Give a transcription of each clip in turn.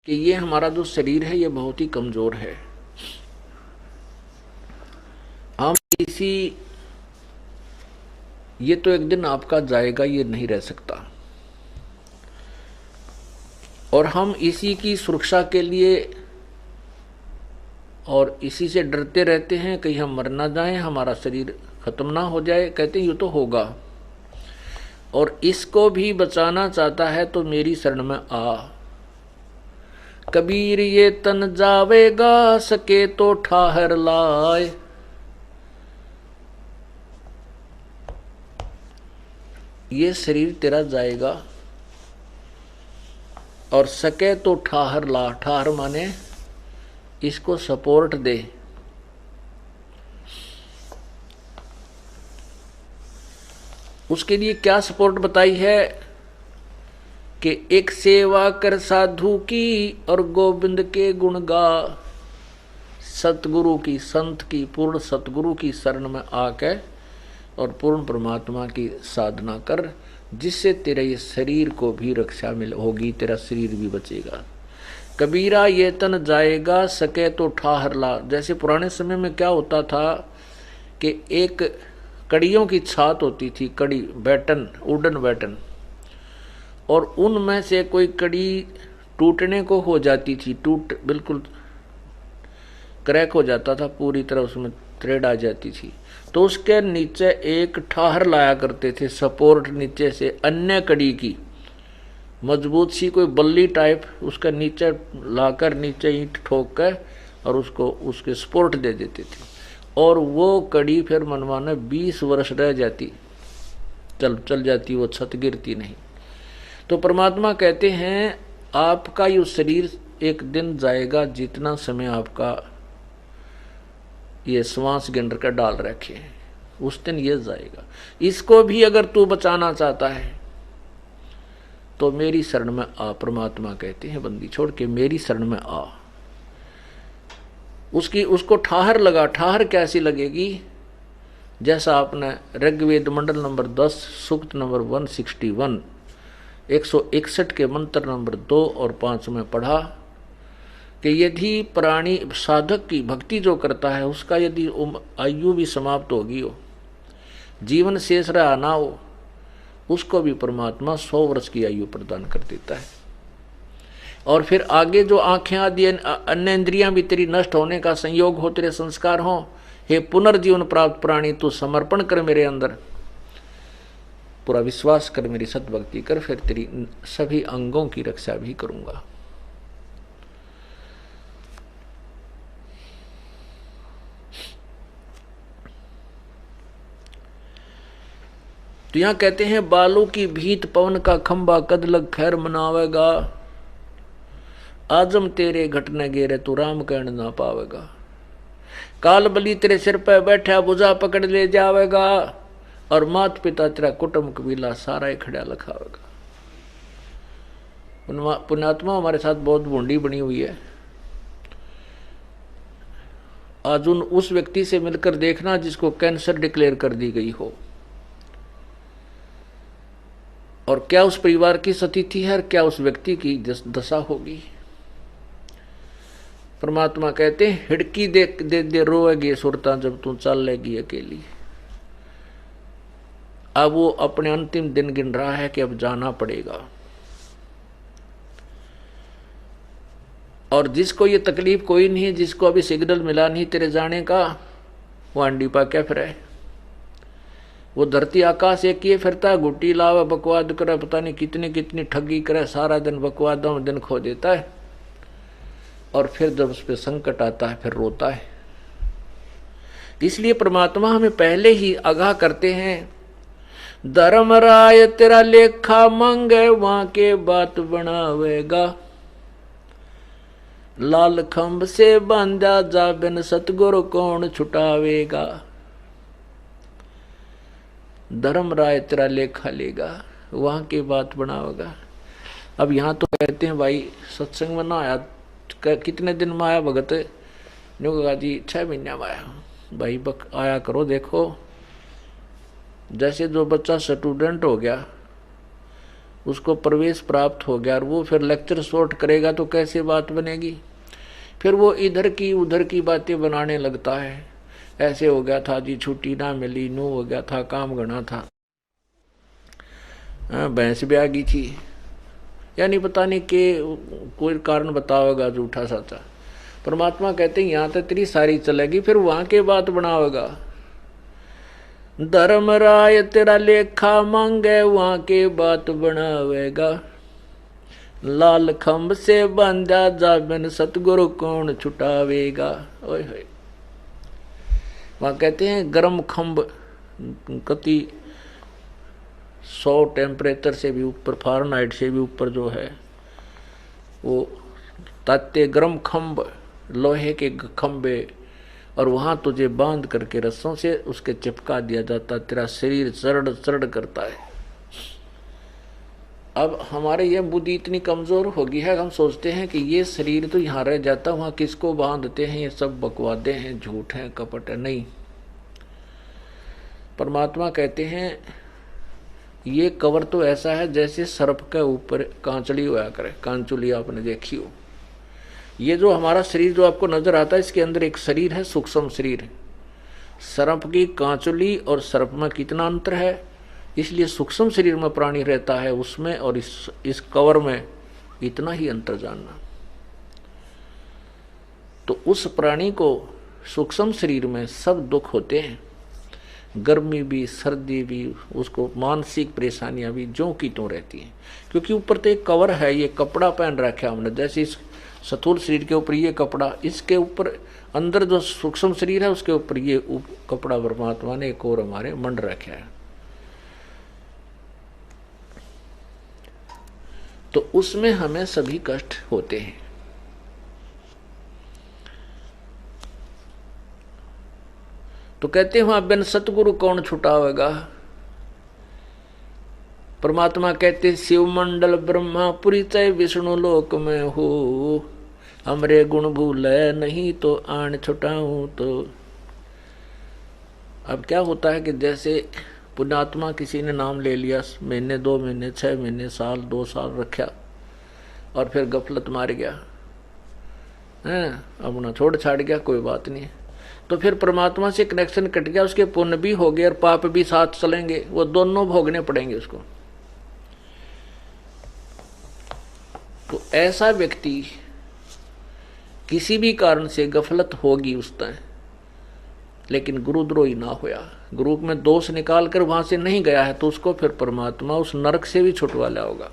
कि ये हमारा जो शरीर है ये बहुत ही कमजोर है। हम इसी ये तो एक दिन आपका जाएगा, ये नहीं रह सकता। और हम इसी की सुरक्षा के लिए और इसी से डरते रहते हैं कहीं हम मर ना जाएं, हमारा शरीर खत्म ना हो जाए। कहते हैं ये तो होगा, और इसको भी बचाना चाहता है तो मेरी शरण में आ। कबीर ये तन जावेगा, सके तो ठाहर लाए। ये शरीर तेरा जाएगा और सके तो ठाहर ला। ठाहर माने इसको सपोर्ट दे। उसके लिए क्या सपोर्ट बताई है कि एक सेवा कर साधु की और गोविंद के गुण गा। सतगुरु की, संत की, पूर्ण सतगुरु की शरण में आके और पूर्ण परमात्मा की साधना कर, जिससे तेरे ये शरीर को भी रक्षा मिल होगी, तेरा शरीर भी बचेगा। कबीरा ये तन जाएगा, सके तो ठाहर ला। जैसे पुराने समय में क्या होता था कि एक कड़ियों की छात होती थी, कड़ी बैटन, वुडन बैटन, और उनमें से कोई कड़ी टूटने को हो जाती थी, बिल्कुल क्रैक हो जाता था, पूरी तरह उसमें थ्रेड आ जाती थी, तो उसके नीचे एक ठाहर लाया करते थे, सपोर्ट नीचे से अन्य कड़ी की मजबूत सी कोई बल्ली टाइप, उसका नीचे लाकर नीचे ईंट ठोक कर और उसको उसके सपोर्ट दे देते थे। और वो कड़ी फिर मनमाने 20 वर्ष रह जाती, चल जाती, वो छत गिरती नहीं। तो परमात्मा कहते हैं आपका ये शरीर एक दिन जाएगा, जितना समय आपका ये श्वास गिनर का डाल रखे हैं उस दिन ये जाएगा। इसको भी अगर तू बचाना चाहता है तो मेरी शरण में आ। परमात्मा कहते हैं बंदी छोड़ के मेरी शरण में आ। उसको ठाहर लगा। ठाहर कैसी लगेगी? जैसा आपने ऋग्वेद मंडल नंबर 10 सूक्त नंबर 161 161 के मंत्र नंबर 2 और 5 में पढ़ा कि यदि प्राणी साधक की भक्ति जो करता है उसका यदि आयु भी समाप्त होगी हो, जीवन शेष रहा ना हो, उसको भी परमात्मा 100 वर्ष की आयु प्रदान कर देता है। और फिर आगे जो आंखें आदि अन्य इंद्रियां भी तेरी नष्ट होने का संयोग हो, तेरे संस्कार हो, हे पुनर्जीवन प्राप्त प्राणी तू समर्पण कर मेरे अंदर, पूरा विश्वास कर, मेरी सतभक्ति कर, फिर तेरी सभी अंगों की रक्षा भी करूंगा। तो यहां कहते हैं बालू की भीत पवन का खंबा कद लग खैर मनावेगा। आजम तेरे घटने गेरे तू राम कहने ना पावेगा। काल बलि तेरे सिर पर बैठा बुझा पकड़ ले जावेगा, और मात पिता तेरा कुटुंब कबीला सारा ही खड़ा लखावेगा। पुण्यात्मा हमारे साथ बहुत बूंदी बनी हुई है। आज उस व्यक्ति से मिलकर देखना जिसको कैंसर डिक्लेयर कर दी गई हो, और क्या उस परिवार की स्थिति है, क्या उस व्यक्ति की दशा होगी। परमात्मा कहते हैं हिड़की दे रोएगी सुरता जब तू चल लेगी अकेली। अब वो अपने अंतिम दिन गिन रहा है कि अब जाना पड़ेगा। और जिसको ये तकलीफ कोई नहीं है, जिसको अभी सिग्नल मिला नहीं तेरे जाने का, वो अंडी पा क्या फिर है। वो धरती आकाश एक ही फिरता है, गुट्टी लावे बकवाद करे, पता नहीं कितनी कितनी ठगी करे, सारा दिन बकवादों में दिन खो देता है, और फिर जब उस पर संकट आता है फिर रोता है। इसलिए परमात्मा हमें पहले ही आगाह करते हैं, धर्मराय तेरा लेखा मांगे वहां के बात बनावेगा। लाल खंभ से बांधा जा बिन सतगुरु कौन छुटावेगा। धर्मराय तेरा लेखा लेगा, वहां की बात बनावेगा। अब यहाँ तो कहते हैं भाई सत्संग में ना आया, कितने दिन में आया भगत? ने कहा जी 6 महीने में आया। भाई आया करो। देखो जैसे जो बच्चा स्टूडेंट हो गया उसको प्रवेश प्राप्त हो गया और वो फिर लेक्चर शॉर्ट करेगा तो कैसे बात बनेगी। फिर वो इधर की उधर की बातें बनाने लगता है। ऐसे हो गया था जी, छुट्टी ना मिली, नो हो गया था, काम घना था, भैंस भी आ गई थी, यानी पता नहीं के कोई कारण बताओगा झूठा सच्चा। परमात्मा कहते हैं यहाँ तक तेरी सारी चलेगी, फिर वहां के बात बनाओगा। धर्मराय तेरा लेखा मांगे, वहां के बात बनावेगा। लाल खंभ से बांधा जाबन, सतगुरु कौन छुटावेगा। ओए होए, वहां कहते हैं गर्म खंभ, कति 100 टेम्परेचर से भी ऊपर, फारेनहाइट से भी ऊपर जो है वो ताते गर्म खंभ, लोहे के खंभे, और वहां तुझे बांध करके रस्सों से उसके चिपका दिया जाता, तेरा शरीर चरड़ चरड़ करता है। अब हमारे ये बुद्धि इतनी कमजोर हो गई है, हम सोचते हैं कि ये शरीर तो यहाँ रह जाता, वहां किसको बांधते हैं, ये सब बकवादे हैं, झूठ हैं, कपट है। नहीं, परमात्मा कहते हैं ये कवर तो ऐसा है जैसे सर्प के ऊपर कांचली होया करे, कांचुली आपने देखी हो। ये जो हमारा शरीर जो आपको नजर आता है, इसके अंदर एक शरीर है, सूक्ष्म शरीर। सर्प की कांचुली और सर्प में कितना अंतर है, इसलिए सूक्ष्म शरीर में प्राणी रहता है, उसमें और इस कवर में इतना ही अंतर जानना। तो उस प्राणी को सूक्ष्म शरीर में सब दुख होते हैं, गर्मी भी, सर्दी भी, उसको मानसिक परेशानियां भी जो की त्यों रहती हैं, क्योंकि ऊपर तो एक कवर है, ये कपड़ा पहन रखा है हमने। जैसे इस स्थूल शरीर के ऊपर ये कपड़ा, इसके ऊपर अंदर जो सूक्ष्म शरीर है उसके ऊपर ये कपड़ा परमात्मा ने एक और हमारे मंड रखा है। तो उसमें हमें सभी कष्ट होते हैं। तो कहते हैं बिन सतगुरु कौन छुटावेगा। परमात्मा कहते शिव मंडल ब्रह्मापुरी तय विष्णु लोक में हो, हमरे गुण भूले नहीं तो आन छुटाऊं। तो अब क्या होता है कि जैसे पुण्यात्मा किसी ने नाम ले लिया, महीने 2 महीने 6 महीने साल 2 साल रखा और फिर गफलत मार गया है, अपना छोड़ छाड़ गया, कोई बात नहीं। तो फिर परमात्मा से कनेक्शन कट गया, उसके पुण्य भी हो गए और पाप भी साथ चलेंगे, वो दोनों भोगने पड़ेंगे उसको। तो ऐसा व्यक्ति किसी भी कारण से गफलत होगी उस टाइम, लेकिन गुरुद्रोही ना होया, गुरु में दोष निकाल कर वहां से नहीं गया है, तो उसको फिर परमात्मा उस नरक से भी छुटवा लाएगा।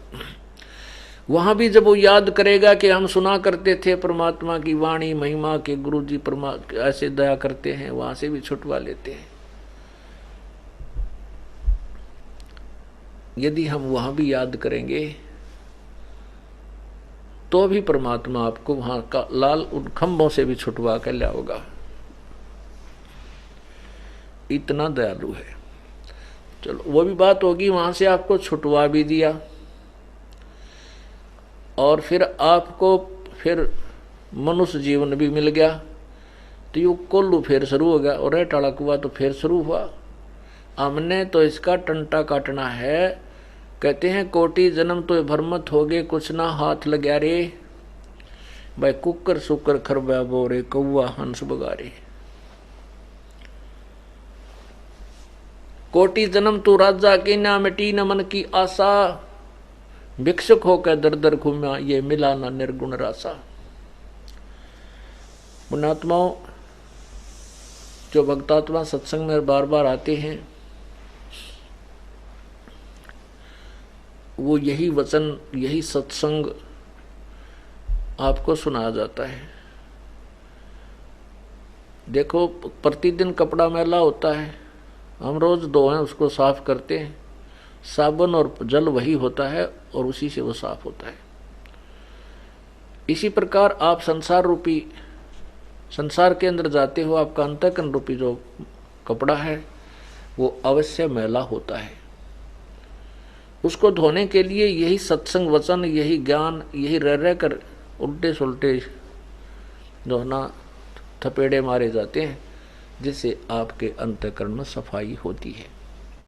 वहां भी जब वो याद करेगा कि हम सुना करते थे परमात्मा की वाणी महिमा के, गुरु जी परमात्मा ऐसे दया करते हैं, वहां से भी छुटवा लेते हैं। यदि हम वहां भी याद करेंगे तो भी परमात्मा आपको वहां का लाल उन खंभों से भी छुटवा कर लाओगा, इतना दयालु है। चलो वो भी बात होगी, वहां से आपको छुटवा भी दिया और फिर आपको फिर मनुष्य जीवन भी मिल गया, तो यू कोल्लू फिर शुरू हो गया और टाला कुआ तो फिर शुरू हुआ। हमने तो इसका टंटा काटना है। कहते हैं कोटि जन्म तो भरमत हो गए, कुछ ना हाथ लग्या रे, भाई कुकर सुकर खरबा बोरे, कौआ हंस बगारे। कोटि जन्म तो राजा की ना मिटी न मन की आशा, भिक्षुक होकर दर दर घूमा ये मिला ना निर्गुण रासा। पुण्यात्माओं, जो भक्तात्मा सत्संग में बार बार आते हैं, वो यही वचन, यही सत्संग आपको सुनाया जाता है। देखो प्रतिदिन कपड़ा मैला होता है, हम रोज धोएं उसको साफ करते हैं, साबुन और जल वही होता है और उसी से वो साफ होता है। इसी प्रकार आप संसार रूपी संसार के अंदर जाते हो, आपका अंतःकरण रूपी जो कपड़ा है वो अवश्य मैला होता है। उसको धोने के लिए यही सत्संग वचन, यही ज्ञान, यही रह कर उल्टे सुलटे जो ना थपेड़े मारे जाते हैं, जिससे आपके अंतःकरण में सफाई होती है।